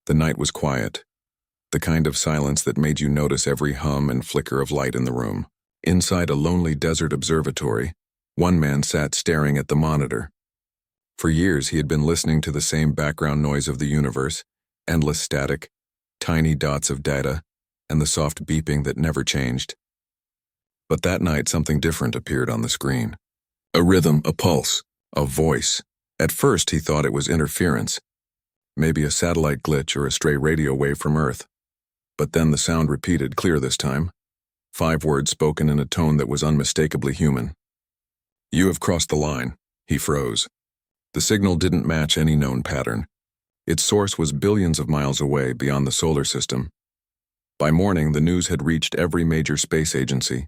The night was quiet, the kind of silence that made you notice every hum and flicker of light in the room. Inside a lonely desert observatory, one man sat staring at the monitor. For years he had been listening to the same background noise of the universe, endless static, tiny dots of data, and the soft beeping that never changed. But that night something different appeared on the screen. A rhythm, a pulse, a voice. At first he thought it was interference, maybe a satellite glitch or a stray radio wave from Earth. But then the sound repeated, clear this time. 5 words spoken in a tone that was unmistakably human. "You have crossed the line." He froze. The signal didn't match any known pattern. Its source was billions of miles away beyond the solar system. By morning, the news had reached every major space agency.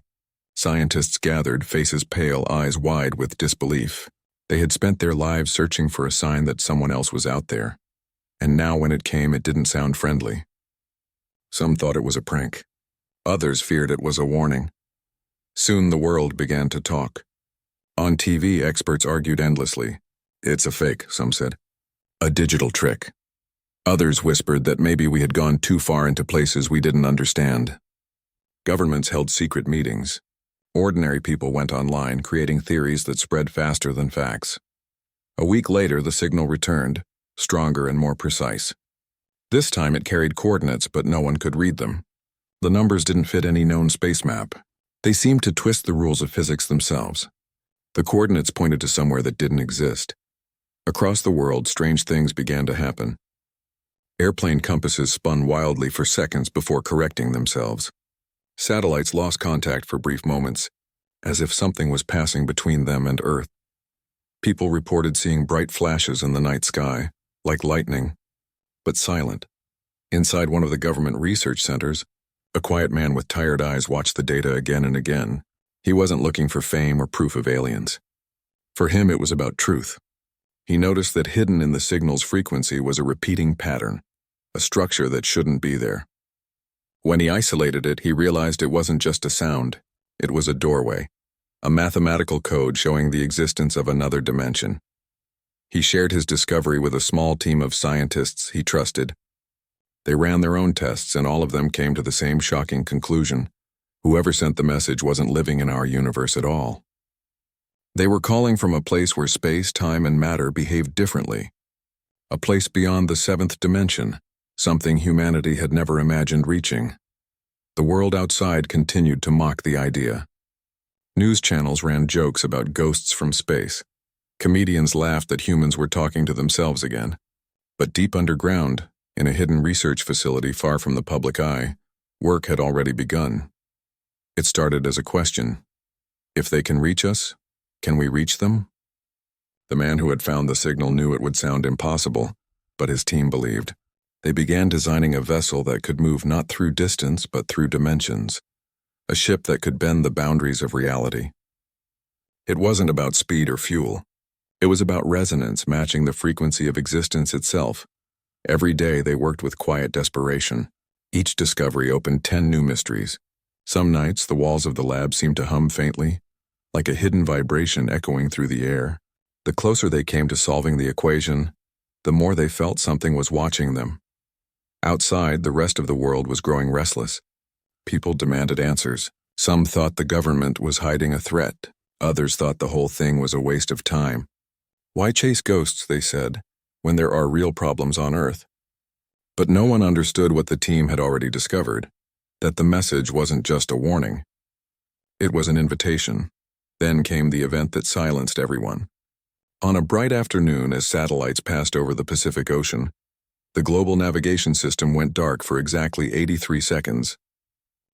Scientists gathered, faces pale, eyes wide with disbelief. They had spent their lives searching for a sign that someone else was out there. And now when it came, it didn't sound friendly. Some thought it was a prank. Others feared it was a warning. Soon the world began to talk. On TV, experts argued endlessly. It's a fake, some said. A digital trick. Others whispered that maybe we had gone too far into places we didn't understand. Governments held secret meetings. Ordinary people went online, creating theories that spread faster than facts. A week later, the signal returned, stronger and more precise. This time it carried coordinates, but no one could read them. The numbers didn't fit any known space map. They seemed to twist the rules of physics themselves. The coordinates pointed to somewhere that didn't exist. Across the world, strange things began to happen. Airplane compasses spun wildly for seconds before correcting themselves. Satellites lost contact for brief moments, as if something was passing between them and Earth. People reported seeing bright flashes in the night sky, like lightning, but silent. Inside one of the government research centers, a quiet man with tired eyes watched the data again and again. He wasn't looking for fame or proof of aliens. For him, it was about truth. He noticed that hidden in the signal's frequency was a repeating pattern, a structure that shouldn't be there. When he isolated it, he realized it wasn't just a sound. It was a doorway, a mathematical code showing the existence of another dimension. He shared his discovery with a small team of scientists he trusted. They ran their own tests, and all of them came to the same shocking conclusion. Whoever sent the message wasn't living in our universe at all. They were calling from a place where space, time, and matter behaved differently. A place beyond the 7th dimension, something humanity had never imagined reaching. The world outside continued to mock the idea. News channels ran jokes about ghosts from space. Comedians laughed that humans were talking to themselves again. But deep underground, in a hidden research facility far from the public eye, work had already begun. It started as a question. If they can reach us, can we reach them? The man who had found the signal knew it would sound impossible, but his team believed. They began designing a vessel that could move not through distance but through dimensions, a ship that could bend the boundaries of reality. It wasn't about speed or fuel. It was about resonance matching the frequency of existence itself. Every day they worked with quiet desperation. Each discovery opened 10 new mysteries. Some nights the walls of the lab seemed to hum faintly, like a hidden vibration echoing through the air. The closer they came to solving the equation, the more they felt something was watching them. Outside, the rest of the world was growing restless. People demanded answers. Some thought the government was hiding a threat. Others thought the whole thing was a waste of time. Why chase ghosts, they said, when there are real problems on Earth? But no one understood what the team had already discovered, that the message wasn't just a warning. It was an invitation. Then came the event that silenced everyone. On a bright afternoon, as satellites passed over the Pacific Ocean, the global navigation system went dark for exactly 83 seconds.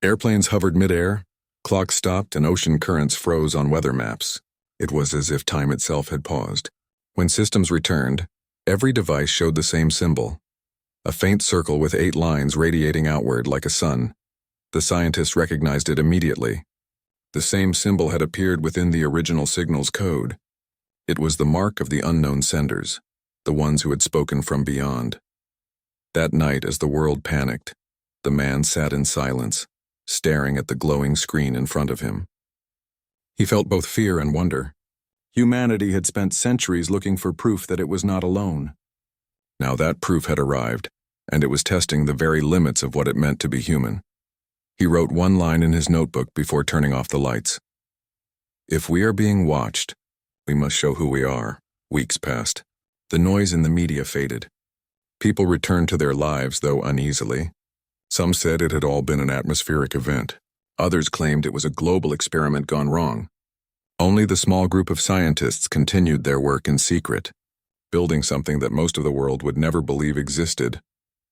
Airplanes hovered midair, clocks stopped, and ocean currents froze on weather maps. It was as if time itself had paused. When systems returned, every device showed the same symbol, a faint circle with 8 lines radiating outward like a sun. The scientists recognized it immediately. The same symbol had appeared within the original signal's code. It was the mark of the unknown senders, the ones who had spoken from beyond. That night, as the world panicked, the man sat in silence, staring at the glowing screen in front of him. He felt both fear and wonder. Humanity had spent centuries looking for proof that it was not alone. Now that proof had arrived, and it was testing the very limits of what it meant to be human. He wrote one line in his notebook before turning off the lights. "If we are being watched, we must show who we are." Weeks passed. The noise in the media faded. People returned to their lives, though uneasily. Some said it had all been an atmospheric event. Others claimed it was a global experiment gone wrong. Only the small group of scientists continued their work in secret, building something that most of the world would never believe existed,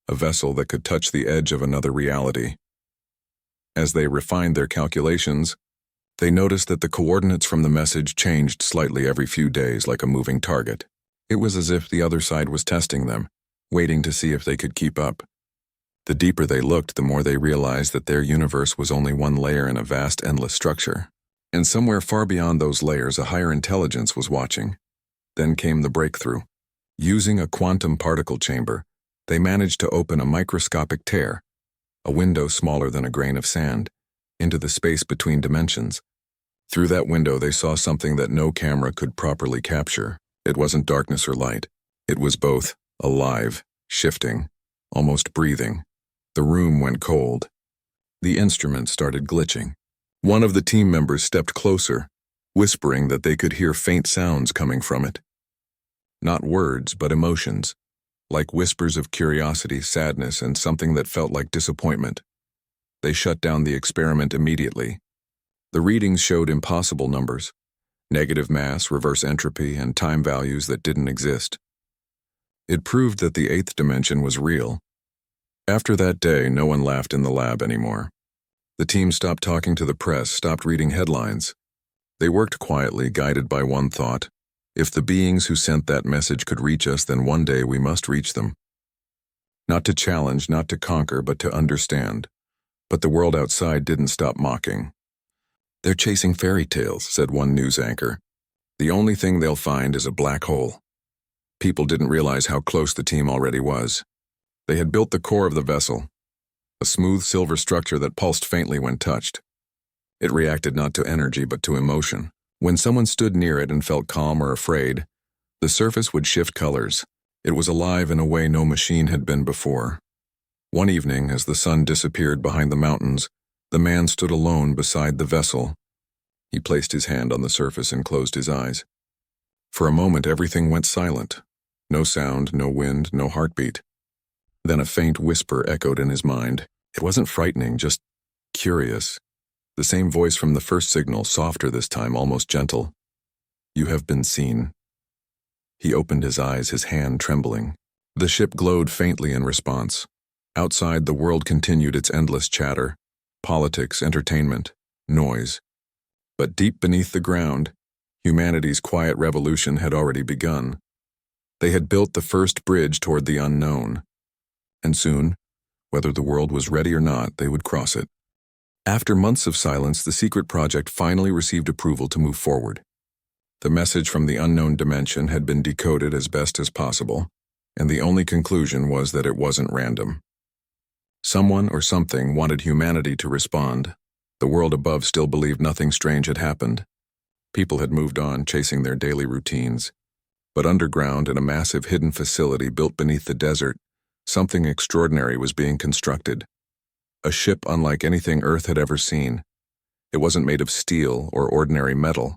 a vessel that could touch the edge of another reality. As they refined their calculations, they noticed that the coordinates from the message changed slightly every few days, like a moving target. It was as if the other side was testing them, waiting to see if they could keep up. The deeper they looked, the more they realized that their universe was only one layer in a vast, endless structure. And somewhere far beyond those layers, a higher intelligence was watching. Then came the breakthrough. Using a quantum particle chamber, they managed to open a microscopic tear, a window smaller than a grain of sand, into the space between dimensions. Through that window, they saw something that no camera could properly capture. It wasn't darkness or light. It was both, alive, shifting, almost breathing. The room went cold. The instruments started glitching. One of the team members stepped closer, whispering that they could hear faint sounds coming from it. Not words, but emotions, like whispers of curiosity, sadness, and something that felt like disappointment. They shut down the experiment immediately. The readings showed impossible numbers, negative mass, reverse entropy, and time values that didn't exist. It proved that the eighth dimension was real. After that day, no one laughed in the lab anymore. The team stopped talking to the press, stopped reading headlines. They worked quietly, guided by one thought. If the beings who sent that message could reach us, then one day we must reach them. Not to challenge, not to conquer, but to understand. But the world outside didn't stop mocking. "They're chasing fairy tales," said one news anchor. "The only thing they'll find is a black hole." People didn't realize how close the team already was. They had built the core of the vessel, a smooth silver structure that pulsed faintly when touched. It reacted not to energy but to emotion. When someone stood near it and felt calm or afraid, the surface would shift colors. It was alive in a way no machine had been before. One evening, as the sun disappeared behind the mountains, the man stood alone beside the vessel. He placed his hand on the surface and closed his eyes. For a moment, everything went silent. No sound, no wind, no heartbeat. Then a faint whisper echoed in his mind. It wasn't frightening, just curious. The same voice from the first signal, softer this time, almost gentle. "You have been seen." He opened his eyes, his hand trembling. The ship glowed faintly in response. Outside, the world continued its endless chatter, politics, entertainment, noise. But deep beneath the ground, humanity's quiet revolution had already begun. They had built the first bridge toward the unknown. And soon, whether the world was ready or not, they would cross it. After months of silence, the secret project finally received approval to move forward. The message from the unknown dimension had been decoded as best as possible, and the only conclusion was that it wasn't random. Someone or something wanted humanity to respond. The world above still believed nothing strange had happened. People had moved on, chasing their daily routines. But underground, in a massive hidden facility built beneath the desert, something extraordinary was being constructed. A ship unlike anything Earth had ever seen. It wasn't made of steel or ordinary metal.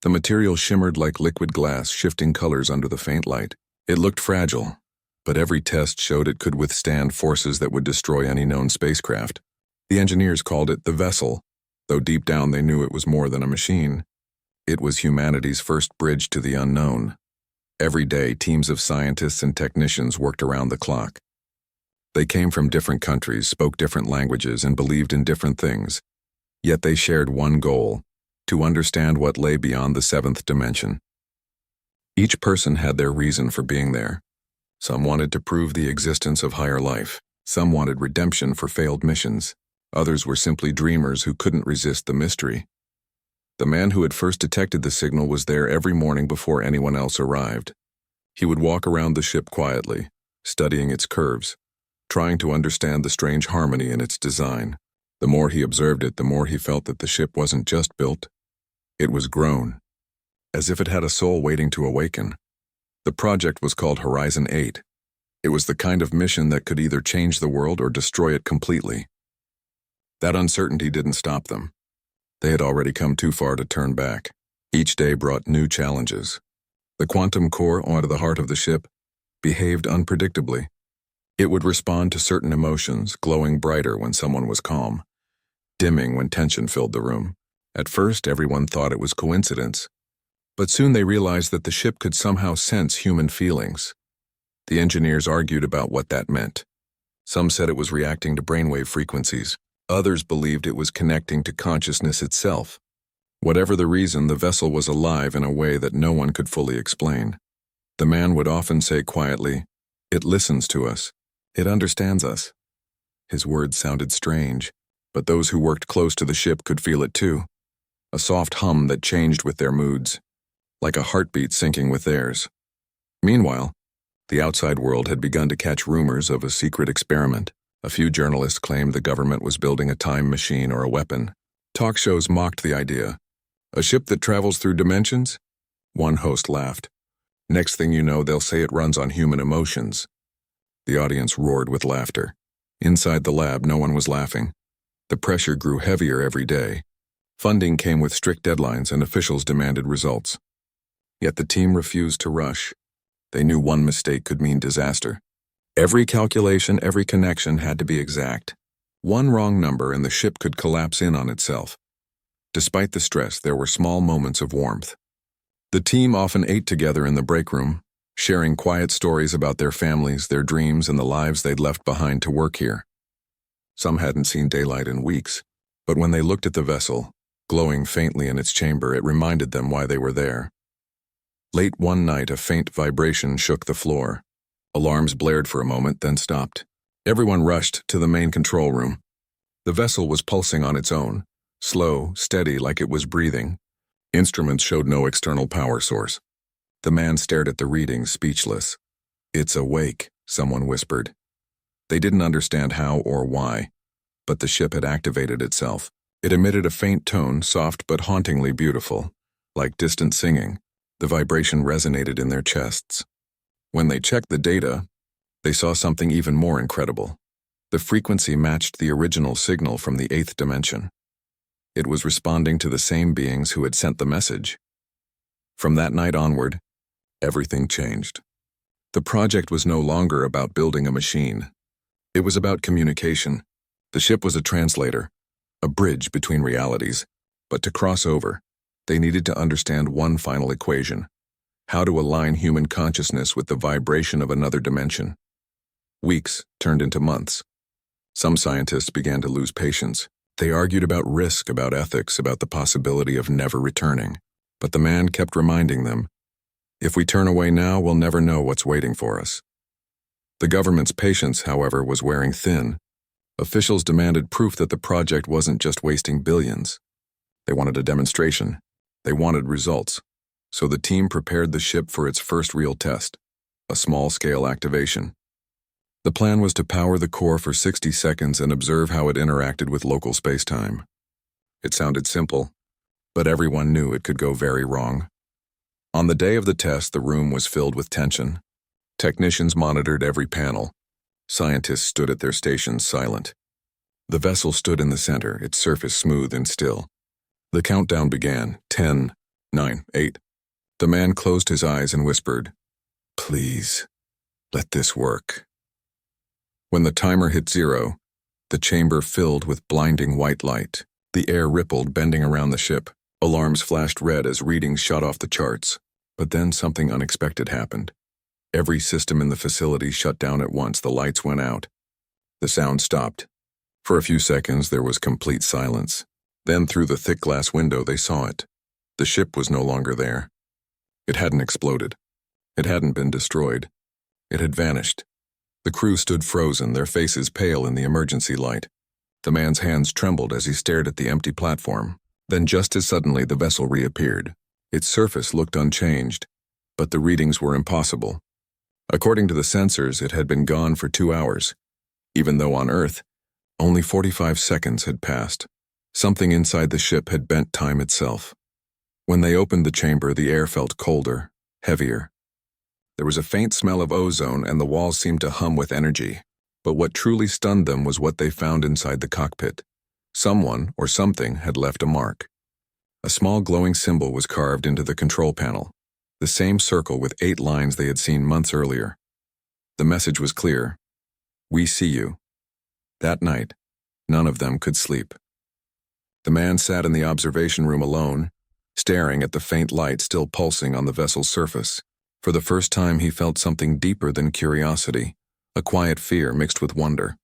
The material shimmered like liquid glass, shifting colors under the faint light. It looked fragile, but every test showed it could withstand forces that would destroy any known spacecraft. The engineers called it the vessel, though deep down they knew it was more than a machine. It was humanity's first bridge to the unknown. Every day, teams of scientists and technicians worked around the clock. They came from different countries, spoke different languages, and believed in different things. Yet they shared one goal: to understand what lay beyond the seventh dimension. Each person had their reason for being there. Some wanted to prove the existence of higher life. Some wanted redemption for failed missions. Others were simply dreamers who couldn't resist the mystery. The man who had first detected the signal was there every morning before anyone else arrived. He would walk around the ship quietly, studying its curves, trying to understand the strange harmony in its design. The more he observed it, the more he felt that the ship wasn't just built. It was grown, as if it had a soul waiting to awaken. The project was called Horizon 8, It was the kind of mission that could either change the world or destroy it completely. That uncertainty didn't stop them. They had already come too far to turn back. Each day brought new challenges. The quantum core onto the heart of the ship behaved unpredictably. It would respond to certain emotions, glowing brighter when someone was calm, dimming when tension filled the room. At first, everyone thought it was coincidence, but soon they realized that the ship could somehow sense human feelings. The engineers argued about what that meant. Some said it was reacting to brainwave frequencies. Others believed it was connecting to consciousness itself. Whatever the reason, the vessel was alive in a way that no one could fully explain. The man would often say quietly, "It listens to us. It understands us." His words sounded strange, but those who worked close to the ship could feel it too. A soft hum that changed with their moods, like a heartbeat syncing with theirs. Meanwhile, the outside world had begun to catch rumors of a secret experiment. A few journalists claimed the government was building a time machine or a weapon. Talk shows mocked the idea. A ship that travels through dimensions? One host laughed. Next thing you know, they'll say it runs on human emotions. The audience roared with laughter. Inside the lab, no one was laughing. The pressure grew heavier every day. Funding came with strict deadlines and officials demanded results. Yet the team refused to rush. They knew one mistake could mean disaster. Every calculation, every connection had to be exact. One wrong number and the ship could collapse in on itself. Despite the stress, there were small moments of warmth. The team often ate together in the break room, sharing quiet stories about their families, their dreams, and the lives they'd left behind to work here. Some hadn't seen daylight in weeks, but when they looked at the vessel, glowing faintly in its chamber, it reminded them why they were there. Late one night, a faint vibration shook the floor. Alarms blared for a moment, then stopped. Everyone rushed to the main control room. The vessel was pulsing on its own, slow, steady, like it was breathing. Instruments showed no external power source. The man stared at the readings, speechless. "It's awake," someone whispered. They didn't understand how or why, but the ship had activated itself. It emitted a faint tone, soft but hauntingly beautiful, like distant singing. The vibration resonated in their chests. When they checked the data, they saw something even more incredible. The frequency matched the original signal from the 8th dimension. It was responding to the same beings who had sent the message. From that night onward, everything changed. The project was no longer about building a machine. It was about communication. The ship was a translator, a bridge between realities. But to cross over, they needed to understand one final equation: how to align human consciousness with the vibration of another dimension. Weeks turned into months. Some scientists began to lose patience. They argued about risk, about ethics, about the possibility of never returning. But the man kept reminding them, "If we turn away now, we'll never know what's waiting for us." The government's patience, however, was wearing thin. Officials demanded proof that the project wasn't just wasting billions. They wanted a demonstration. They wanted results. So the team prepared the ship for its first real test, a small-scale activation. The plan was to power the core for 60 seconds and observe how it interacted with local space-time. It sounded simple, but everyone knew it could go very wrong. On the day of the test, the room was filled with tension. Technicians monitored every panel. Scientists stood at their stations silent. The vessel stood in the center, its surface smooth and still. The countdown began. 10, 9, 8. The man closed his eyes and whispered, "Please, let this work." When the timer hit 0, the chamber filled with blinding white light. The air rippled, bending around the ship. Alarms flashed red as readings shot off the charts. But then something unexpected happened. Every system in the facility shut down at once. The lights went out. The sound stopped. For a few seconds, there was complete silence. Then through the thick glass window, they saw it. The ship was no longer there. It hadn't exploded. It hadn't been destroyed. It had vanished. The crew stood frozen, their faces pale in the emergency light. The man's hands trembled as he stared at the empty platform. Then just as suddenly, the vessel reappeared. Its surface looked unchanged, but the readings were impossible. According to the sensors, it had been gone for 2 hours, even though on Earth, only 45 seconds had passed. Something inside the ship had bent time itself. When they opened the chamber, the air felt colder, heavier. There was a faint smell of ozone and the walls seemed to hum with energy. But what truly stunned them was what they found inside the cockpit. Someone, or something, had left a mark. A small glowing symbol was carved into the control panel, the same circle with 8 lines they had seen months earlier. The message was clear. We see you. That night, none of them could sleep. The man sat in the observation room alone, staring at the faint light still pulsing on the vessel's surface. For the first time he felt something deeper than curiosity, a quiet fear mixed with wonder.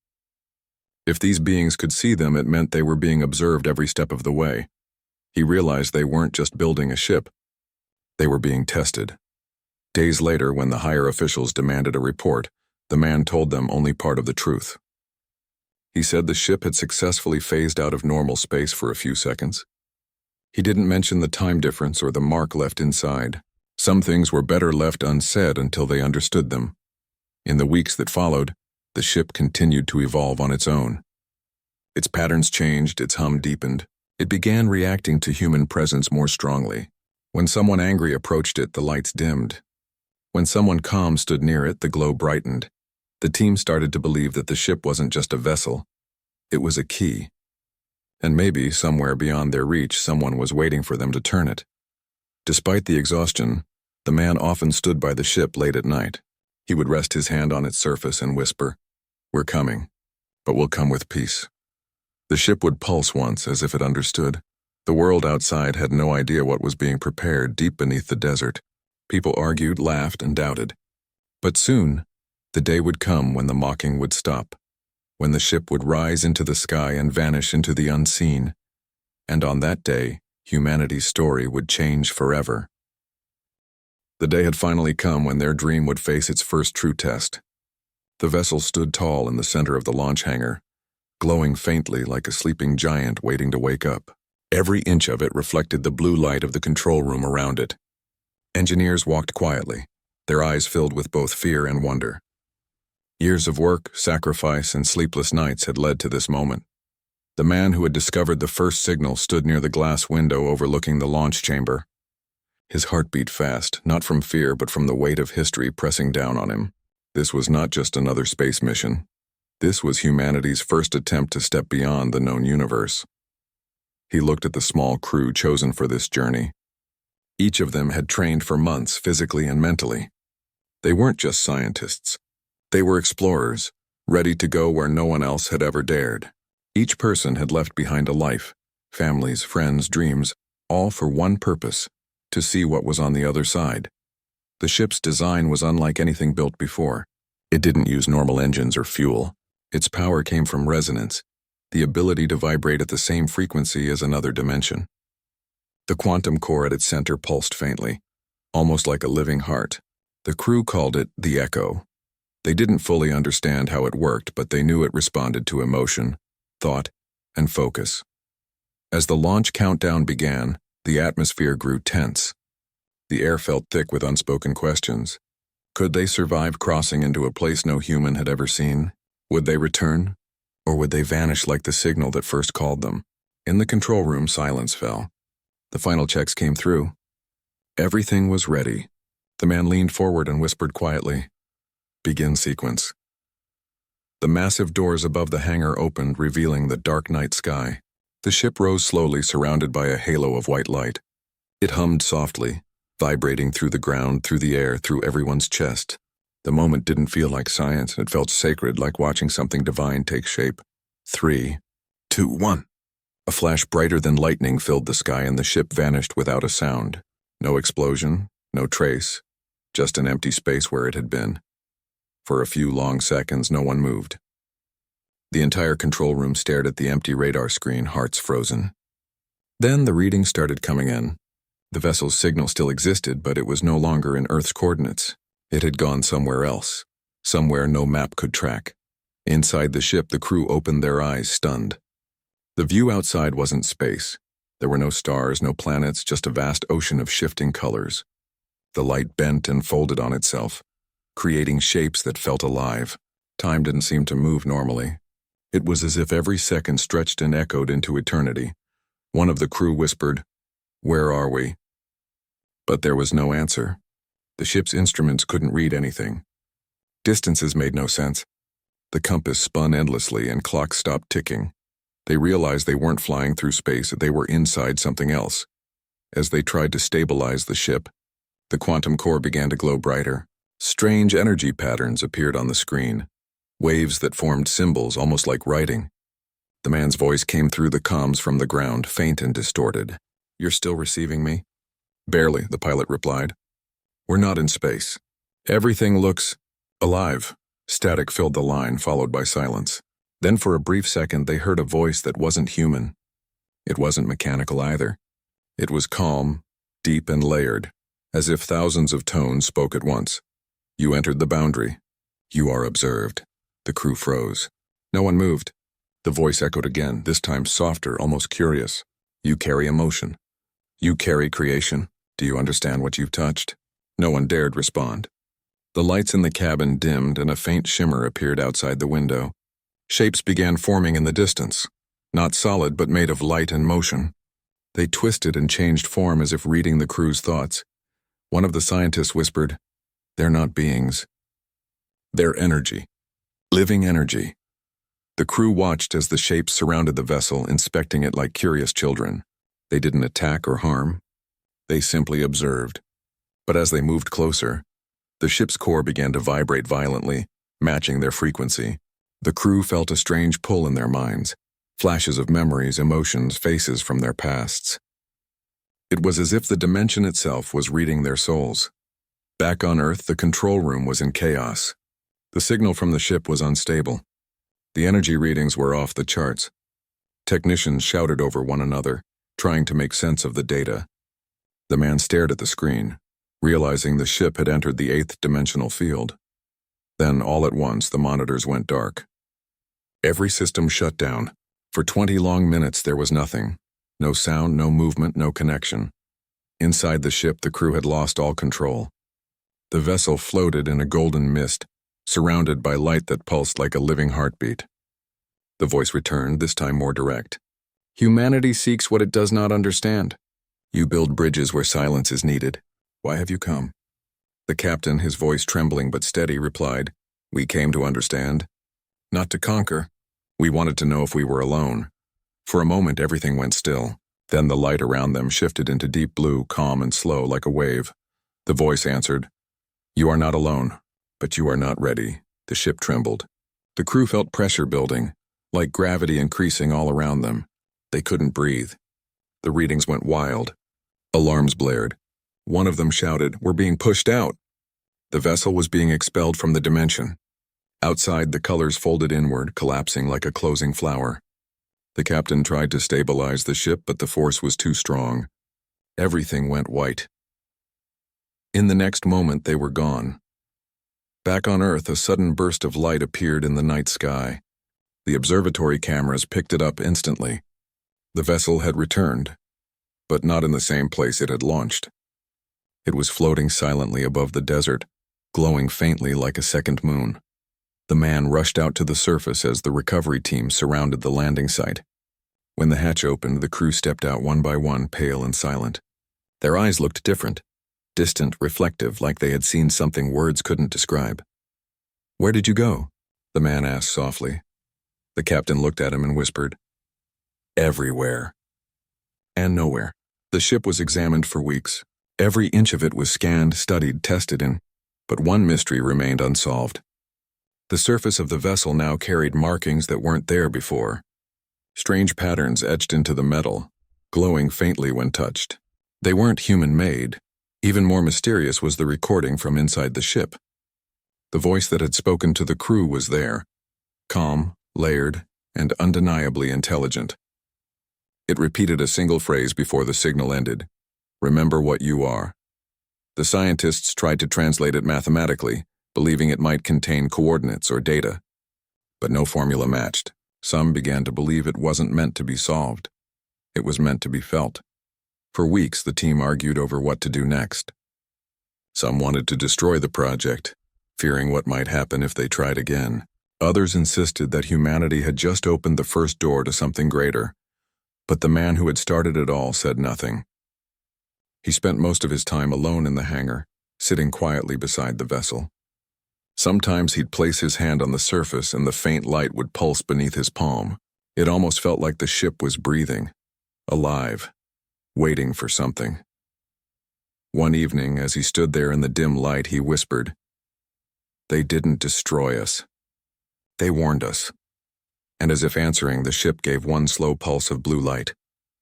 If these beings could see them, it meant they were being observed every step of the way. He realized they weren't just building a ship. They were being tested. Days later, when the higher officials demanded a report, the man told them only part of the truth. He said the ship had successfully phased out of normal space for a few seconds. He didn't mention the time difference or the mark left inside. Some things were better left unsaid until they understood them. In the weeks that followed, the ship continued to evolve on its own. Its patterns changed, its hum deepened. It began reacting to human presence more strongly. When someone angry approached it, the lights dimmed. When someone calm stood near it, the glow brightened. The team started to believe that the ship wasn't just a vessel. It was a key. And maybe, somewhere beyond their reach, someone was waiting for them to turn it. Despite the exhaustion, the man often stood by the ship late at night. He would rest his hand on its surface and whisper, "We're coming, but we'll come with peace." The ship would pulse once as if it understood. The world outside had no idea what was being prepared deep beneath the desert. People argued, laughed, and doubted. But soon, the day would come when the mocking would stop, when the ship would rise into the sky and vanish into the unseen. And on that day, humanity's story would change forever. The day had finally come when their dream would face its first true test. The vessel stood tall in the center of the launch hangar, glowing faintly like a sleeping giant waiting to wake up. Every inch of it reflected the blue light of the control room around it. Engineers walked quietly, their eyes filled with both fear and wonder. Years of work, sacrifice, and sleepless nights had led to this moment. The man who had discovered the first signal stood near the glass window overlooking the launch chamber. His heart beat fast, not from fear but from the weight of history pressing down on him. This was not just another space mission. This was humanity's first attempt to step beyond the known universe. He looked at the small crew chosen for this journey. Each of them had trained for months, physically and mentally. They weren't just scientists. They were explorers, ready to go where no one else had ever dared. Each person had left behind a life, families, friends, dreams, all for one purpose: to see what was on the other side. The ship's design was unlike anything built before. It didn't use normal engines or fuel. Its power came from resonance, the ability to vibrate at the same frequency as another dimension. The quantum core at its center pulsed faintly, almost like a living heart. The crew called it the echo. They didn't fully understand how it worked, but they knew it responded to emotion, thought, and focus. As the launch countdown began, the atmosphere grew tense. The air felt thick with unspoken questions. Could they survive crossing into a place no human had ever seen? Would they return? Or would they vanish like the signal that first called them? In the control room, silence fell. The final checks came through. Everything was ready. The man leaned forward and whispered quietly, "Begin sequence." The massive doors above the hangar opened, revealing the dark night sky. The ship rose slowly, surrounded by a halo of white light. It hummed softly, vibrating through the ground, through the air, through everyone's chest. The moment didn't feel like science. It felt sacred, like watching something divine take shape. 3, 2, 1. A flash brighter than lightning filled the sky and the ship vanished without a sound. No explosion, no trace, just an empty space where it had been. For a few long seconds, no one moved. The entire control room stared at the empty radar screen, hearts frozen. Then the readings started coming in. The vessel's signal still existed, but it was no longer in Earth's coordinates. It had gone somewhere else, somewhere no map could track. Inside the ship, the crew opened their eyes, stunned. The view outside wasn't space. There were no stars, no planets, just a vast ocean of shifting colors. The light bent and folded on itself, creating shapes that felt alive. Time didn't seem to move normally. It was as if every second stretched and echoed into eternity. One of the crew whispered, "Where are we?" But there was no answer. The ship's instruments couldn't read anything. Distances made no sense. The compass spun endlessly and clocks stopped ticking. They realized they weren't flying through space, they were inside something else. As they tried to stabilize the ship, the quantum core began to glow brighter. Strange energy patterns appeared on the screen, waves that formed symbols almost like writing. The man's voice came through the comms from the ground, faint and distorted. "You're still receiving me?" "Barely," the pilot replied. "We're not in space. Everything looks alive." Static filled the line, followed by silence. Then for a brief second they heard a voice that wasn't human. It wasn't mechanical either. It was calm, deep and layered, as if thousands of tones spoke at once. "You entered the boundary. You are observed." The crew froze. No one moved. The voice echoed again, this time softer, almost curious. "You carry emotion. You carry creation. Do you understand what you've touched?" No one dared respond. The lights in the cabin dimmed and a faint shimmer appeared outside the window. Shapes began forming in the distance, not solid but made of light and motion. They twisted and changed form as if reading the crew's thoughts. One of the scientists whispered, "They're not beings. They're energy. Living energy." The crew watched as the shapes surrounded the vessel, inspecting it like curious children. They didn't attack or harm. They simply observed. But as they moved closer, the ship's core began to vibrate violently, matching their frequency. The crew felt a strange pull in their minds, flashes of memories, emotions, faces from their pasts. It was as if the dimension itself was reading their souls. Back on Earth, the control room was in chaos. The signal from the ship was unstable. The energy readings were off the charts. Technicians shouted over one another, trying to make sense of the data. The man stared at the screen, realizing the ship had entered the eighth-dimensional field. Then, all at once, the monitors went dark. Every system shut down. For 20 long minutes there was nothing. No sound, no movement, no connection. Inside the ship, the crew had lost all control. The vessel floated in a golden mist, surrounded by light that pulsed like a living heartbeat. The voice returned, this time more direct. "Humanity seeks what it does not understand. You build bridges where silence is needed. Why have you come?" The captain, his voice trembling but steady, replied, "We came to understand. Not to conquer. We wanted to know if we were alone." For a moment everything went still. Then the light around them shifted into deep blue, calm and slow like a wave. The voice answered, "You are not alone, but you are not ready." The ship trembled. The crew felt pressure building, like gravity increasing all around them. They couldn't breathe. The readings went wild. Alarms blared. One of them shouted, "We're being pushed out." The vessel was being expelled from the dimension. Outside, the colors folded inward, collapsing like a closing flower. The captain tried to stabilize the ship, but the force was too strong. Everything went white. In the next moment, they were gone. Back on Earth, a sudden burst of light appeared in the night sky. The observatory cameras picked it up instantly. The vessel had returned, but not in the same place it had launched. It was floating silently above the desert, glowing faintly like a second moon. The man rushed out to the surface as the recovery team surrounded the landing site. When the hatch opened, the crew stepped out one by one, pale and silent. Their eyes looked different, distant, reflective, like they had seen something words couldn't describe. "Where did you go?" the man asked softly. The captain looked at him and whispered, "Everywhere." And nowhere. The ship was examined for weeks. Every inch of it was scanned, studied, tested in, but one mystery remained unsolved. The surface of the vessel now carried markings that weren't there before. Strange patterns etched into the metal, glowing faintly when touched. They weren't human-made. Even more mysterious was the recording from inside the ship. The voice that had spoken to the crew was there, calm, layered, and undeniably intelligent. It repeated a single phrase before the signal ended. "Remember what you are." The scientists tried to translate it mathematically, believing it might contain coordinates or data. But no formula matched. Some began to believe it wasn't meant to be solved. It was meant to be felt. For weeks, the team argued over what to do next. Some wanted to destroy the project, fearing what might happen if they tried again. Others insisted that humanity had just opened the first door to something greater. But the man who had started it all said nothing. He spent most of his time alone in the hangar, sitting quietly beside the vessel. Sometimes he'd place his hand on the surface and the faint light would pulse beneath his palm. It almost felt like the ship was breathing, alive, waiting for something. One evening, as he stood there in the dim light, he whispered, "They didn't destroy us. They warned us." And as if answering, the ship gave one slow pulse of blue light.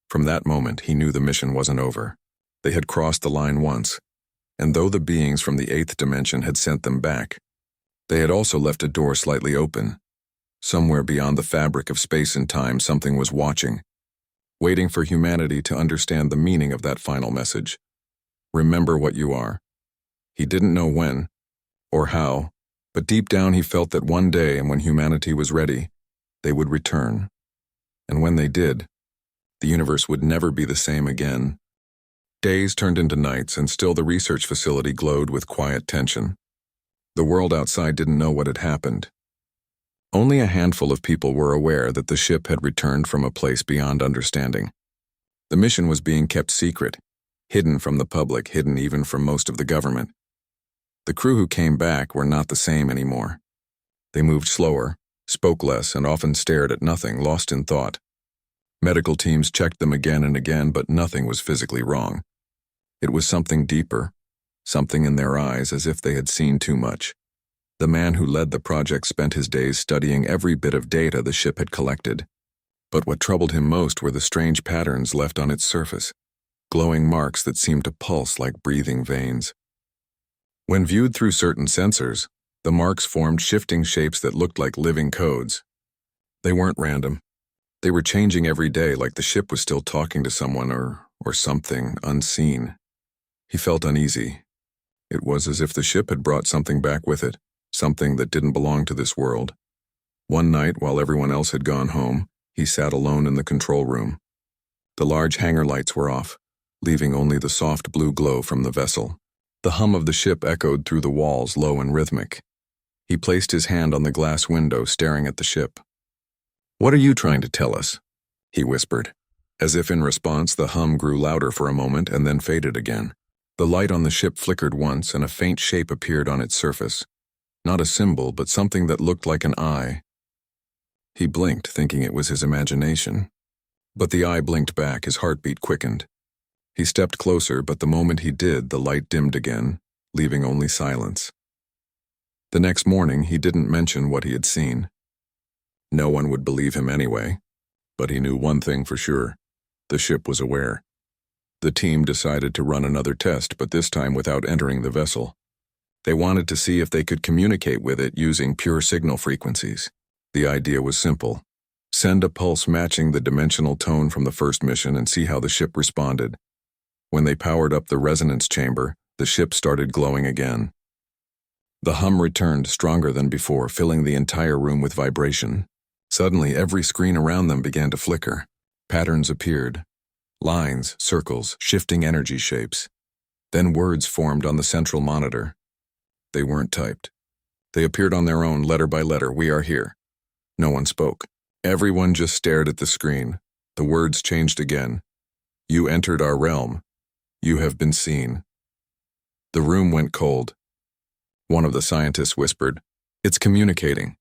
From that moment, he knew the mission wasn't over. They had crossed the line once, and though the beings from the eighth dimension had sent them back, they had also left a door slightly open. Somewhere beyond the fabric of space and time, something was watching, waiting for humanity to understand the meaning of that final message. Remember what you are. He didn't know when or how, but deep down he felt that one day, and when humanity was ready, they would return. And when they did, the universe would never be the same again. Days turned into nights, and still the research facility glowed with quiet tension. The world outside didn't know what had happened. Only a handful of people were aware that the ship had returned from a place beyond understanding. The mission was being kept secret, hidden from the public, hidden even from most of the government. The crew who came back were not the same anymore. They moved slower, spoke less, and often stared at nothing, lost in thought. Medical teams checked them again and again, but nothing was physically wrong. It was something deeper, something in their eyes, as if they had seen too much. The man who led the project spent his days studying every bit of data the ship had collected. But what troubled him most were the strange patterns left on its surface, glowing marks that seemed to pulse like breathing veins. When viewed through certain sensors, the marks formed shifting shapes that looked like living codes. They weren't random. They were changing every day, like the ship was still talking to someone or something unseen. He felt uneasy. It was as if the ship had brought something back with it, something that didn't belong to this world. One night, while everyone else had gone home, he sat alone in the control room. The large hangar lights were off, leaving only the soft blue glow from the vessel. The hum of the ship echoed through the walls, low and rhythmic. He placed his hand on the glass window, staring at the ship. "What are you trying to tell us?" he whispered. As if in response, the hum grew louder for a moment and then faded again. The light on the ship flickered once, and a faint shape appeared on its surface. Not a symbol, but something that looked like an eye. He blinked, thinking it was his imagination. But the eye blinked back, his heartbeat quickened. He stepped closer, but the moment he did, the light dimmed again, leaving only silence. The next morning, he didn't mention what he had seen. No one would believe him anyway, but he knew one thing for sure. The ship was aware. The team decided to run another test, but this time without entering the vessel. They wanted to see if they could communicate with it using pure signal frequencies. The idea was simple. Send a pulse matching the dimensional tone from the first mission and see how the ship responded. When they powered up the resonance chamber, the ship started glowing again. The hum returned, stronger than before, filling the entire room with vibration. Suddenly, every screen around them began to flicker. Patterns appeared. Lines, circles, shifting energy shapes. Then words formed on the central monitor. They weren't typed. They appeared on their own, letter by letter. "We are here." No one spoke. Everyone just stared at the screen. The words changed again. "You entered our realm. You have been seen." The room went cold. One of the scientists whispered, "It's communicating."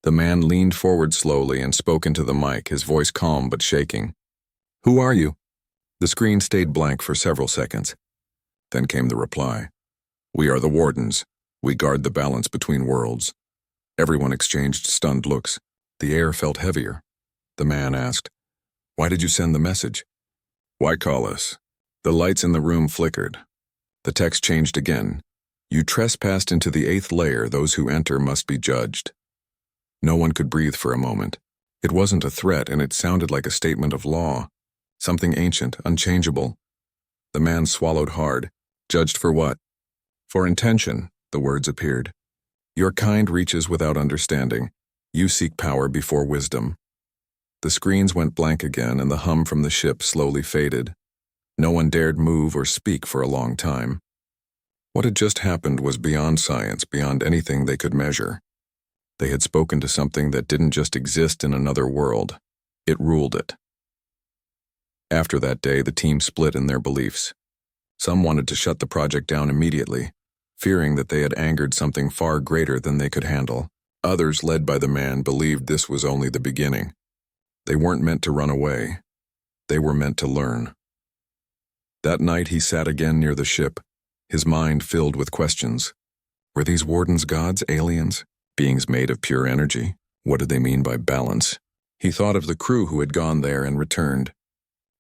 The man leaned forward slowly and spoke into the mic, his voice calm but shaking. "Who are you?" The screen stayed blank for several seconds. Then came the reply. "We are the Wardens. We guard the balance between worlds." Everyone exchanged stunned looks. The air felt heavier. The man asked, "Why did you send the message?" "Why call us?" The lights in the room flickered. The text changed again. "You trespassed into the 8th layer. Those who enter must be judged." No one could breathe for a moment. It wasn't a threat, and it sounded like a statement of law. Something ancient, unchangeable. The man swallowed hard. "Judged for what?" "For intention," the words appeared. "Your kind reaches without understanding. You seek power before wisdom." The screens went blank again, and the hum from the ship slowly faded. No one dared move or speak for a long time. What had just happened was beyond science, beyond anything they could measure. They had spoken to something that didn't just exist in another world. It ruled it. After that day, the team split in their beliefs. Some wanted to shut the project down immediately. fearing that they had angered something far greater than they could handle. Others, led by the man, believed this was only the beginning. They weren't meant to run away. They were meant to learn. That night he sat again near the ship, his mind filled with questions. Were these wardens gods, aliens, beings made of pure energy? What did they mean by balance? He thought of the crew who had gone there and returned.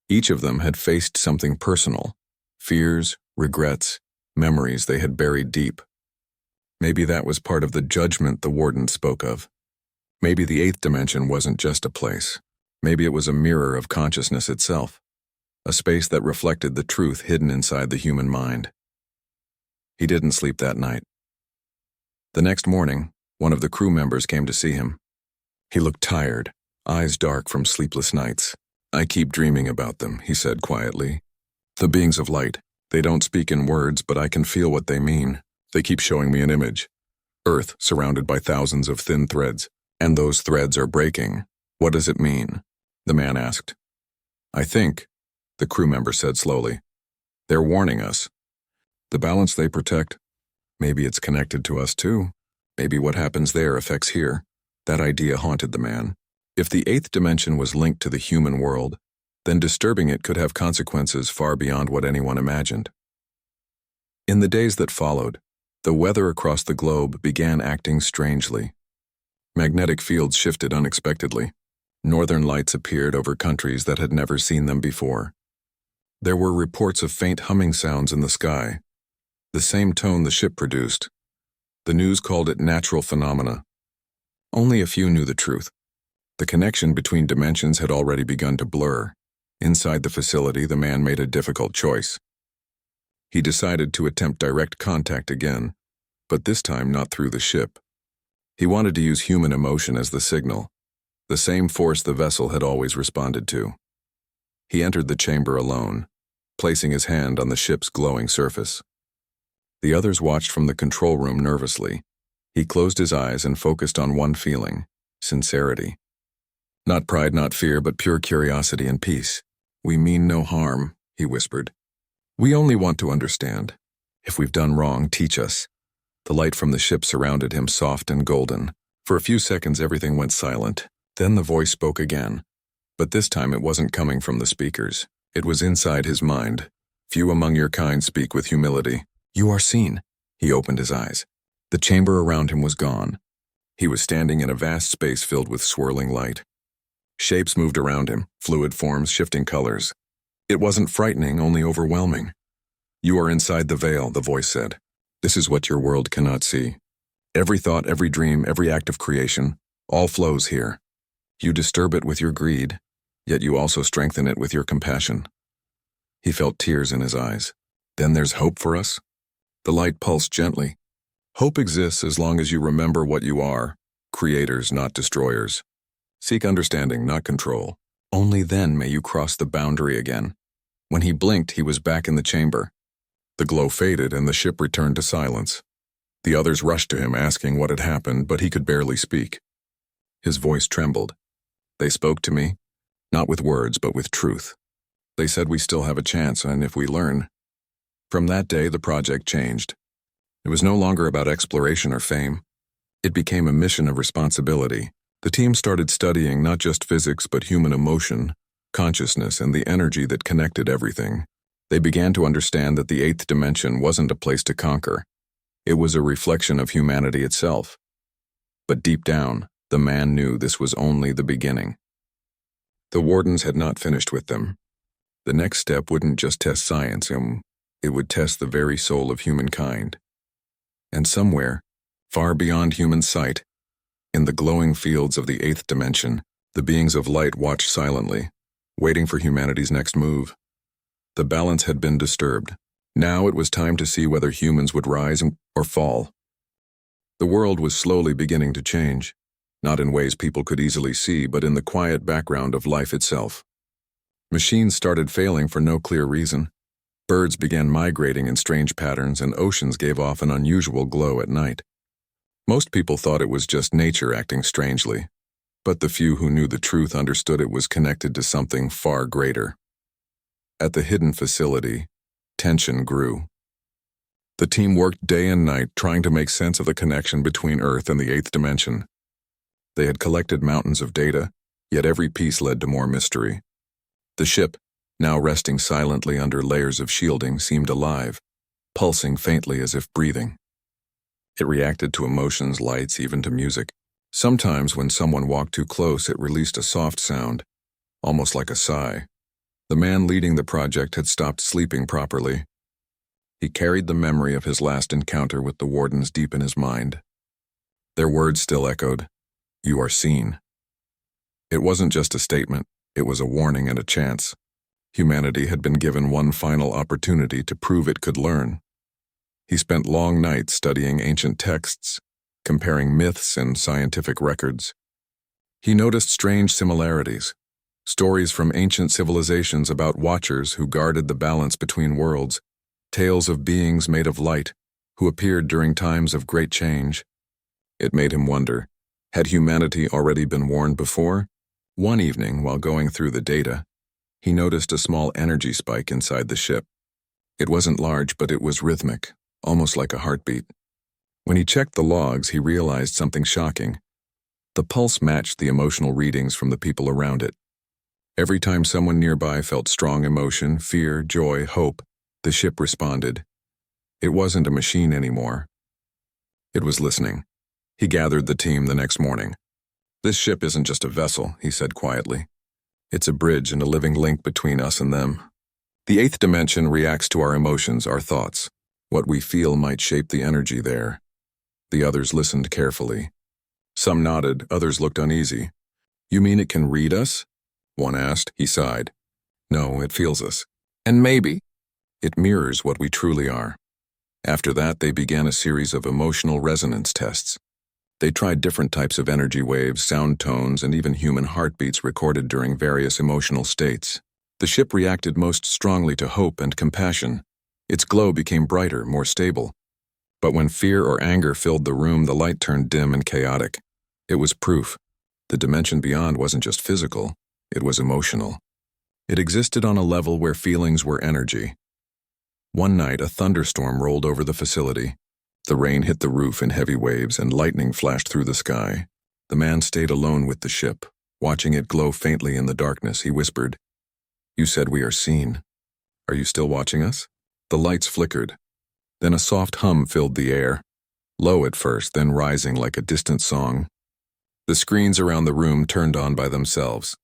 Each of them had faced something personal, fears, regrets, memories they had buried deep. Maybe that was part of the judgment the warden spoke of. Maybe the eighth dimension wasn't just a place. Maybe it was a mirror of consciousness itself, a space that reflected the truth hidden inside the human mind. He didn't sleep that night. The next morning, one of the crew members came to see him. He looked tired, eyes dark from sleepless nights. "I keep dreaming about them," he said quietly. "The beings of light. They don't speak in words, but I can feel what they mean. They keep showing me an image. Earth surrounded by thousands of thin threads, and those threads are breaking. What does it mean?" The man asked. "I think," the crew member said slowly, "they're warning us. The balance they protect, maybe it's connected to us too. Maybe what happens there affects here." That idea haunted the man. If the eighth dimension was linked to the human world, then disturbing it could have consequences far beyond what anyone imagined. In the days that followed, the weather across the globe began acting strangely. Magnetic fields shifted unexpectedly. Northern lights appeared over countries that had never seen them before. There were reports of faint humming sounds in the sky, the same tone the ship produced. The news called it natural phenomena. Only a few knew the truth. The connection between dimensions had already begun to blur. Inside the facility, the man made a difficult choice. He decided to attempt direct contact again, but this time not through the ship. He wanted to use human emotion as the signal, the same force the vessel had always responded to. He entered the chamber alone, placing his hand on the ship's glowing surface. The others watched from the control room nervously. He closed his eyes and focused on one feeling: sincerity. Not pride, not fear, but pure curiosity and peace. "We mean no harm," he whispered. "We only want to understand. If we've done wrong, teach us." The light from the ship surrounded him, soft and golden. For a few seconds everything went silent. Then the voice spoke again. But this time it wasn't coming from the speakers. It was inside his mind. "Few among your kind speak with humility. You are seen." He opened his eyes. The chamber around him was gone. He was standing in a vast space filled with swirling light. Shapes moved around him, fluid forms, shifting colors. It wasn't frightening, only overwhelming. "You are inside the veil," the voice said. "This is what your world cannot see. Every thought, every dream, every act of creation, all flows here. You disturb it with your greed, yet you also strengthen it with your compassion." He felt tears in his eyes. "Then there's hope for us?" The light pulsed gently. "Hope exists as long as you remember what you are, creators, not destroyers. Seek understanding, not control. Only then may you cross the boundary again." When he blinked, he was back in the chamber. The glow faded and the ship returned to silence. The others rushed to him, asking what had happened, but he could barely speak. His voice trembled. "They spoke to me, not with words, but with truth. They said we still have a chance, and if we learn." From that day, the project changed. It was no longer about exploration or fame. It became a mission of responsibility. The team started studying not just physics, but human emotion, consciousness, and the energy that connected everything. They began to understand that the eighth dimension wasn't a place to conquer. It was a reflection of humanity itself. But deep down, the man knew this was only the beginning. The wardens had not finished with them. The next step wouldn't just test science, it would test the very soul of humankind. And somewhere, far beyond human sight, in the glowing fields of the eighth dimension, the beings of light watched silently, waiting for humanity's next move. The balance had been disturbed. Now it was time to see whether humans would rise or fall. The world was slowly beginning to change, not in ways people could easily see, but in the quiet background of life itself. Machines started failing for no clear reason. Birds began migrating in strange patterns, and oceans gave off an unusual glow at night. Most people thought it was just nature acting strangely, but the few who knew the truth understood it was connected to something far greater. At the hidden facility, tension grew. The team worked day and night trying to make sense of the connection between Earth and the eighth dimension. They had collected mountains of data, yet every piece led to more mystery. The ship, now resting silently under layers of shielding, seemed alive, pulsing faintly as if breathing. It reacted to emotions, lights, even to music. Sometimes when someone walked too close, it released a soft sound, almost like a sigh. The man leading the project had stopped sleeping properly. He carried the memory of his last encounter with the wardens deep in his mind. Their words still echoed, "You are seen." It wasn't just a statement, it was a warning and a chance. Humanity had been given one final opportunity to prove it could learn. He spent long nights studying ancient texts, comparing myths and scientific records. He noticed strange similarities, stories from ancient civilizations about watchers who guarded the balance between worlds, tales of beings made of light who appeared during times of great change. It made him wonder, had humanity already been warned before? One evening, while going through the data, he noticed a small energy spike inside the ship. It wasn't large, but it was rhythmic, almost like a heartbeat. When he checked the logs, he realized something shocking. The pulse matched the emotional readings from the people around it. Every time someone nearby felt strong emotion, fear, joy, hope, the ship responded. It wasn't a machine anymore. It was listening. He gathered the team the next morning. "This ship isn't just a vessel," he said quietly. "It's a bridge and a living link between us and them. The eighth dimension reacts to our emotions, our thoughts. What we feel might shape the energy there." The others listened carefully. Some nodded, others looked uneasy. "You mean it can read us?" one asked. He sighed. "No, it feels us. And maybe it mirrors what we truly are." After that, they began a series of emotional resonance tests. They tried different types of energy waves, sound tones, and even human heartbeats recorded during various emotional states. The ship reacted most strongly to hope and compassion. Its glow became brighter, more stable. But when fear or anger filled the room, the light turned dim and chaotic. It was proof. The dimension beyond wasn't just physical, it was emotional. It existed on a level where feelings were energy. One night, a thunderstorm rolled over the facility. The rain hit the roof in heavy waves and lightning flashed through the sky. The man stayed alone with the ship. Watching it glow faintly in the darkness, he whispered, "You said we are seen. Are you still watching us?" The lights flickered. Then a soft hum filled the air, low at first, then rising like a distant song. The screens around the room turned on by themselves.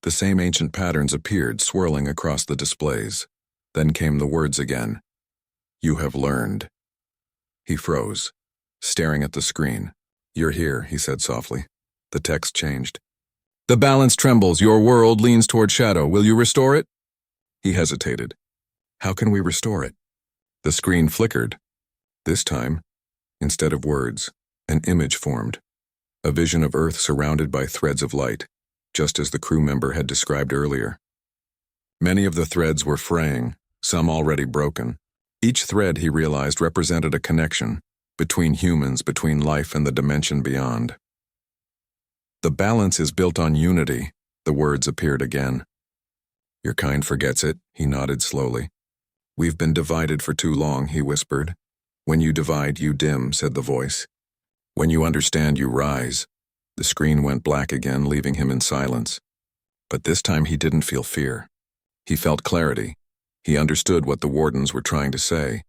The same ancient patterns appeared, swirling across the displays. Then came the words again. "You have learned." He froze, staring at the screen. "You're here," he said softly. The text changed. "The balance trembles. Your world leans toward shadow. Will you restore it?" He hesitated. "How can we restore it?" The screen flickered. This time, instead of words, an image formed. A vision of Earth surrounded by threads of light, just as the crew member had described earlier. Many of the threads were fraying, some already broken. Each thread, he realized, represented a connection between humans, between life and the dimension beyond. "The balance is built on unity," the words appeared again. "Your kind forgets it," he nodded slowly. "We've been divided for too long," he whispered. "When you divide, you dim," said the voice. "When you understand, you rise." The screen went black again, leaving him in silence. But this time he didn't feel fear. He felt clarity. He understood what the wardens were trying to say.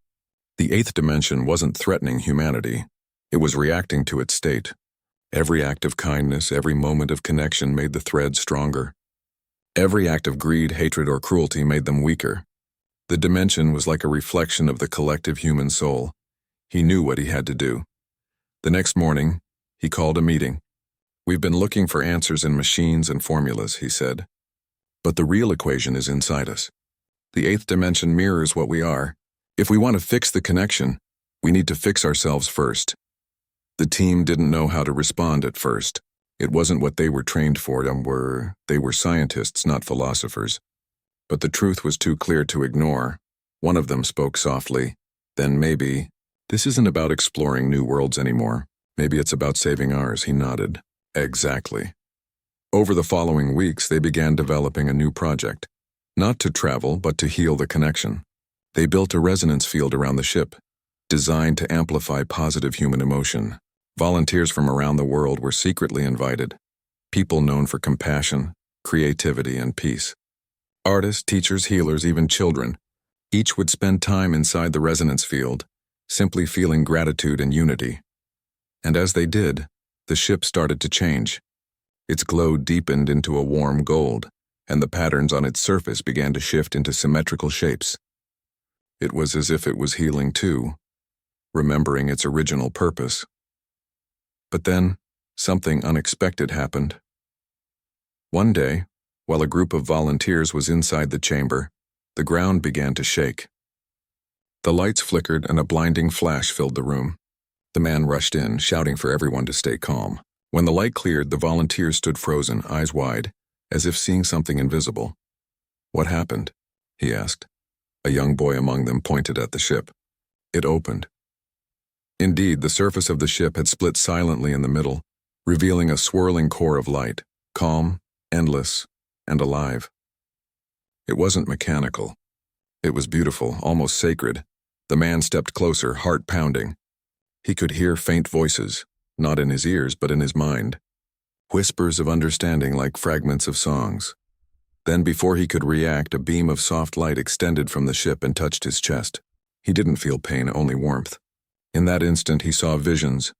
The eighth dimension wasn't threatening humanity. It was reacting to its state. Every act of kindness, every moment of connection made the threads stronger. Every act of greed, hatred, or cruelty made them weaker. The dimension was like a reflection of the collective human soul. He knew what he had to do. The next morning, he called a meeting. "We've been looking for answers in machines and formulas," he said. "But the real equation is inside us. The eighth dimension mirrors what we are. If we want to fix the connection, we need to fix ourselves first." The team didn't know how to respond at first. It wasn't what they were trained for. They were scientists, not philosophers. But the truth was too clear to ignore. One of them spoke softly. "Then maybe, this isn't about exploring new worlds anymore. Maybe it's about saving ours," he nodded. "Exactly." Over the following weeks, they began developing a new project. Not to travel, but to heal the connection. They built a resonance field around the ship. designed to amplify positive human emotion. Volunteers from around the world were secretly invited, people known for compassion, creativity, and peace. Artists, teachers, healers, even children. Each would spend time inside the resonance field, simply feeling gratitude and unity. And as they did, the ship started to change. Its glow deepened into a warm gold, and the patterns on its surface began to shift into symmetrical shapes. It was as if it was healing too, remembering its original purpose. But then, something unexpected happened. One day, while a group of volunteers was inside the chamber, the ground began to shake. The lights flickered and a blinding flash filled the room. The man rushed in, shouting for everyone to stay calm. When the light cleared, the volunteers stood frozen, eyes wide, as if seeing something invisible. "What happened?" he asked. A young boy among them pointed at the ship. It opened. Indeed, the surface of the ship had split silently in the middle, revealing a swirling core of light, calm, endless, and alive. It wasn't mechanical. It was beautiful, almost sacred. The man stepped closer, heart pounding. He could hear faint voices, not in his ears but in his mind. Whispers of understanding like fragments of songs. Then before he could react, a beam of soft light extended from the ship and touched his chest. He didn't feel pain, only warmth. In that instant he saw visions.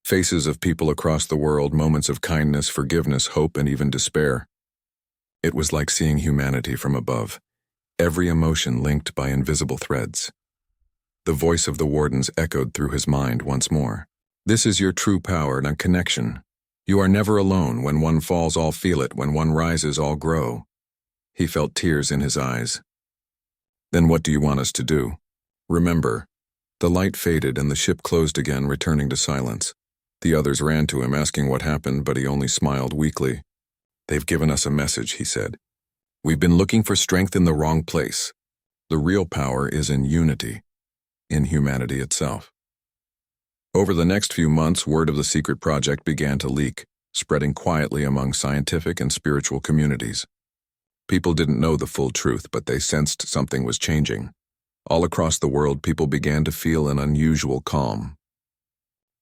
Faces of people across the world, moments of kindness, forgiveness, hope, and even despair. It was like seeing humanity from above, every emotion linked by invisible threads. The voice of the wardens echoed through his mind once more. "This is your true power and connection. You are never alone. When one falls, all feel it. When one rises, all grow." He felt tears in his eyes. "Then what do you want us to do?" "Remember." The light faded and the ship closed again, returning to silence. The others ran to him, asking what happened, but he only smiled weakly. "They've given us a message," he said. "We've been looking for strength in the wrong place. The real power is in unity, in humanity itself." Over the next few months, word of the secret project began to leak, spreading quietly among scientific and spiritual communities. People didn't know the full truth, but they sensed something was changing. All across the world, people began to feel an unusual calm.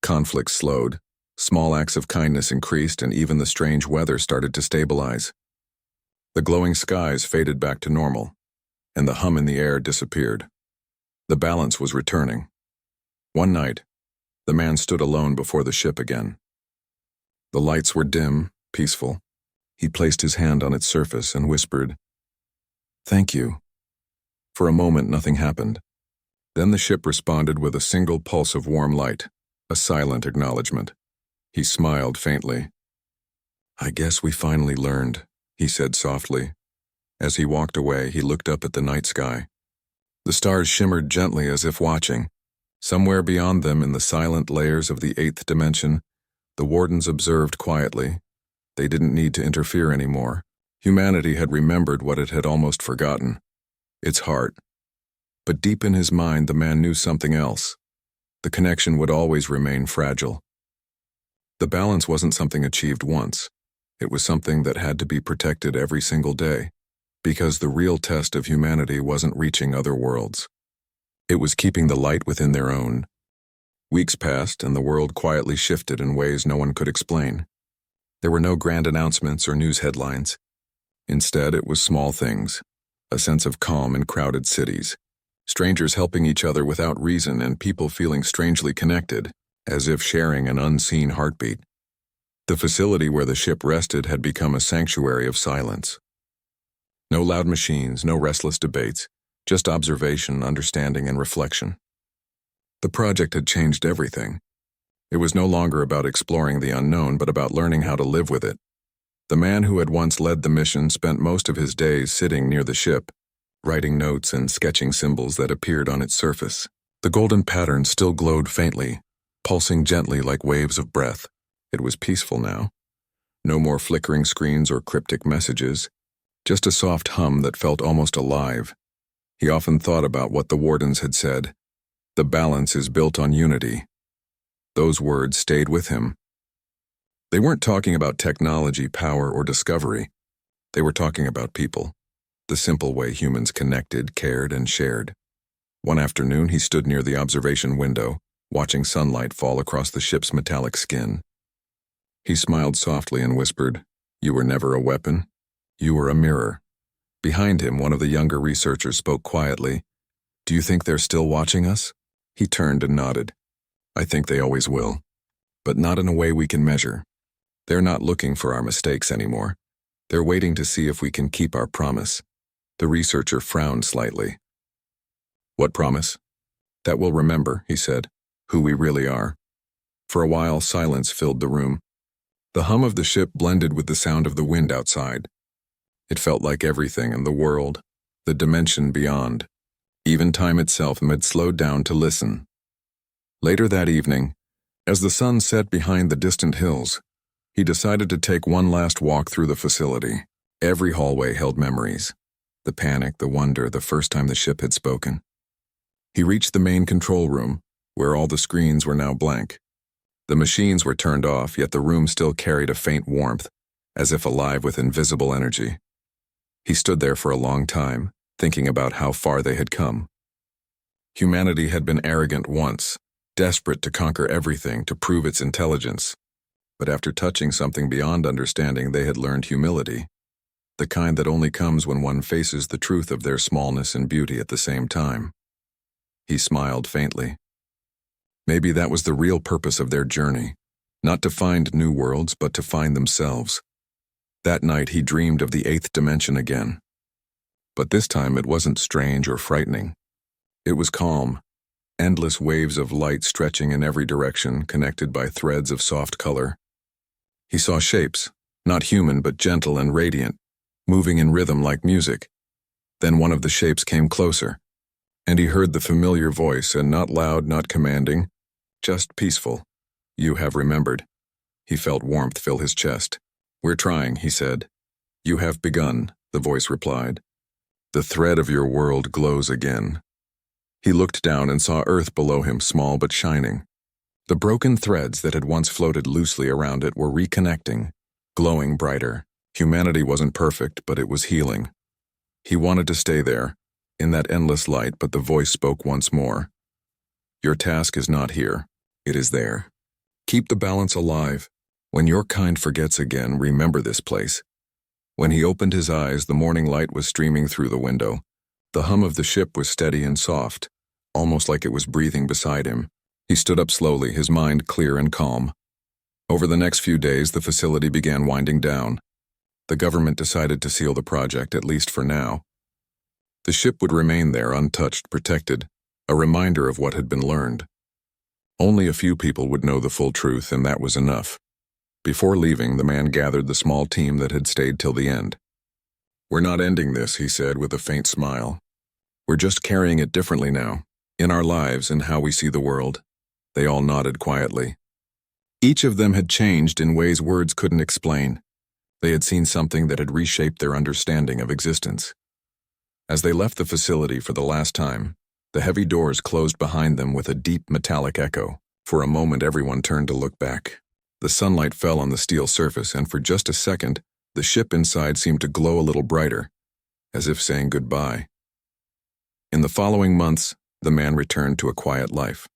Conflicts slowed, small acts of kindness increased, and even the strange weather started to stabilize. The glowing skies faded back to normal, and the hum in the air disappeared. The balance was returning. One night, the man stood alone before the ship again. The lights were dim, peaceful. He placed his hand on its surface and whispered, "Thank you." For a moment, nothing happened. Then the ship responded with a single pulse of warm light, a silent acknowledgement. He smiled faintly. "I guess we finally learned," he said softly. As he walked away, he looked up at the night sky. The stars shimmered gently as if watching. Somewhere beyond them, in the silent layers of the 8th dimension, the wardens observed quietly. They didn't need to interfere anymore. Humanity had remembered what it had almost forgotten: its heart. But deep in his mind, the man knew something else. The connection would always remain fragile. The balance wasn't something achieved once. It was something that had to be protected every single day, because the real test of humanity wasn't reaching other worlds. It was keeping the light within their own. Weeks passed, and the world quietly shifted in ways no one could explain. There were no grand announcements or news headlines. Instead, it was small things: a sense of calm in crowded cities, strangers helping each other without reason, and people feeling strangely connected, as if sharing an unseen heartbeat. The facility where the ship rested had become a sanctuary of silence. No loud machines, no restless debates, just observation, understanding, and reflection. The project had changed everything. It was no longer about exploring the unknown, but about learning how to live with it. The man who had once led the mission spent most of his days sitting near the ship, writing notes and sketching symbols that appeared on its surface. The golden pattern still glowed faintly, pulsing gently like waves of breath. It was peaceful now. No more flickering screens or cryptic messages, just a soft hum that felt almost alive. He often thought about what the wardens had said: "The balance is built on unity." Those words stayed with him. They weren't talking about technology, power, or discovery. They were talking about people, the simple way humans connected, cared, and shared. One afternoon, he stood near the observation window, watching sunlight fall across the ship's metallic skin. He smiled softly and whispered, "You were never a weapon. You were a mirror." Behind him, one of the younger researchers spoke quietly. "Do you think they're still watching us?" He turned and nodded. "I think they always will, but not in a way we can measure. They're not looking for our mistakes anymore. They're waiting to see if we can keep our promise." The researcher frowned slightly. "What promise?" "That we'll remember," he said, "who we really are." For a while, silence filled the room. The hum of the ship blended with the sound of the wind outside. It felt like everything in the world, the dimension beyond, even time itself, had slowed down to listen. Later that evening, as the sun set behind the distant hills, he decided to take one last walk through the facility. Every hallway held memories. The panic, the wonder, the first time the ship had spoken. He reached the main control room, where all the screens were now blank. The machines were turned off, yet the room still carried a faint warmth, as if alive with invisible energy. He stood there for a long time, thinking about how far they had come. Humanity had been arrogant once, desperate to conquer everything, to prove its intelligence. But after touching something beyond understanding, they had learned humility, the kind that only comes when one faces the truth of their smallness and beauty at the same time. He smiled faintly. Maybe that was the real purpose of their journey, not to find new worlds, but to find themselves. That night he dreamed of the 8th dimension again. But this time it wasn't strange or frightening. It was calm, endless waves of light stretching in every direction, connected by threads of soft color. He saw shapes, not human but gentle and radiant, moving in rhythm like music. Then one of the shapes came closer, and he heard the familiar voice, and not loud, not commanding, just peaceful. "You have remembered." He felt warmth fill his chest. "We're trying," he said. "You have begun," the voice replied. "The thread of your world glows again." He looked down and saw Earth below him, small but shining. The broken threads that had once floated loosely around it were reconnecting, glowing brighter. Humanity wasn't perfect, but it was healing. He wanted to stay there, in that endless light, but the voice spoke once more. "Your task is not here. It is there. Keep the balance alive. When your kind forgets again, remember this place." When he opened his eyes, the morning light was streaming through the window. The hum of the ship was steady and soft, almost like it was breathing beside him. He stood up slowly, his mind clear and calm. Over the next few days, the facility began winding down. The government decided to seal the project, at least for now. The ship would remain there, untouched, protected, a reminder of what had been learned. Only a few people would know the full truth, and that was enough. Before leaving, the man gathered the small team that had stayed till the end. "We're not ending this," he said with a faint smile. "We're just carrying it differently now, in our lives and how we see the world." They all nodded quietly. Each of them had changed in ways words couldn't explain. They had seen something that had reshaped their understanding of existence. As they left the facility for the last time, the heavy doors closed behind them with a deep metallic echo. For a moment, everyone turned to look back. The sunlight fell on the steel surface, and for just a second, the ship inside seemed to glow a little brighter, as if saying goodbye. In the following months, the man returned to a quiet life.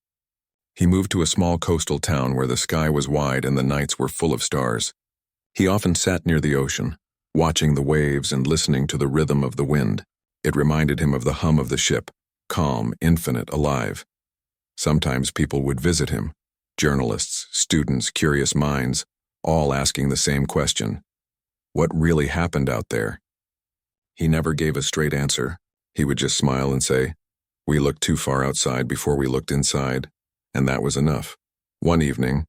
He moved to a small coastal town where the sky was wide and the nights were full of stars. He often sat near the ocean, watching the waves and listening to the rhythm of the wind. It reminded him of the hum of the ship, calm, infinite, alive. Sometimes people would visit him, journalists, students, curious minds, all asking the same question: what really happened out there? He never gave a straight answer. He would just smile and say, "We looked too far outside before we looked inside," and that was enough. One evening,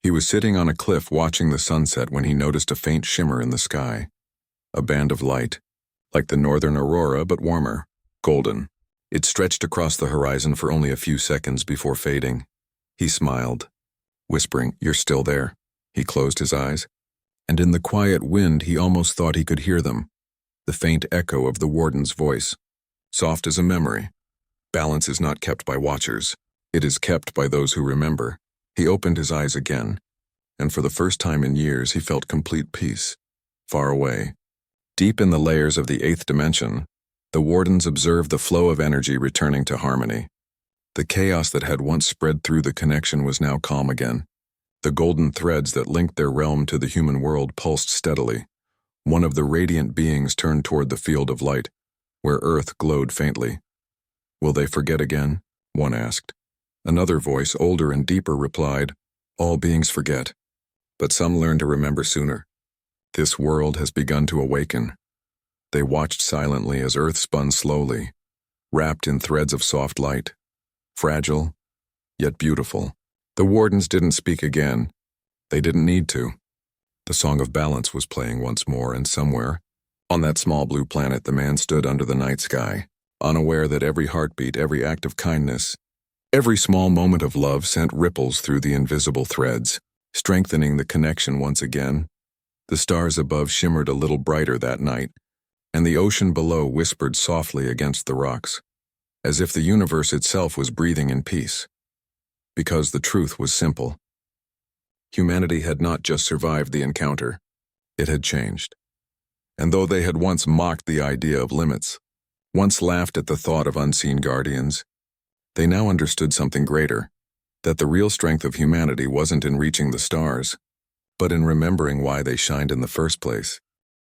he was sitting on a cliff watching the sunset when he noticed a faint shimmer in the sky. A band of light, like the northern aurora but warmer, golden. It stretched across the horizon for only a few seconds before fading. He smiled, whispering, "You're still there." He closed his eyes, and in the quiet wind he almost thought he could hear them, the faint echo of the warden's voice. Soft as a memory. Balance is not kept by watchers. It is kept by those who remember. He opened his eyes again, and for the first time in years he felt complete peace. Far away, deep in the layers of the 8th dimension, The wardens observed the flow of energy returning to harmony. The chaos that had once spread through the connection was now calm again. The golden threads that linked their realm to the human world pulsed steadily. One of the radiant beings turned toward the field of light, where Earth glowed faintly. "Will they forget again?" one asked. Another voice, older and deeper, replied, "All beings forget, but some learn to remember sooner. This world has begun to awaken." They watched silently as Earth spun slowly, wrapped in threads of soft light, fragile, yet beautiful. The wardens didn't speak again. They didn't need to. The song of balance was playing once more, and somewhere, on that small blue planet, the man stood under the night sky, unaware that every heartbeat, every act of kindness, every small moment of love sent ripples through the invisible threads, strengthening the connection once again. The stars above shimmered a little brighter that night, and the ocean below whispered softly against the rocks, as if the universe itself was breathing in peace. Because the truth was simple. Humanity had not just survived the encounter, it had changed. And though they had once mocked the idea of limits, once laughed at the thought of unseen guardians, they now understood something greater, that the real strength of humanity wasn't in reaching the stars, but in remembering why they shined in the first place.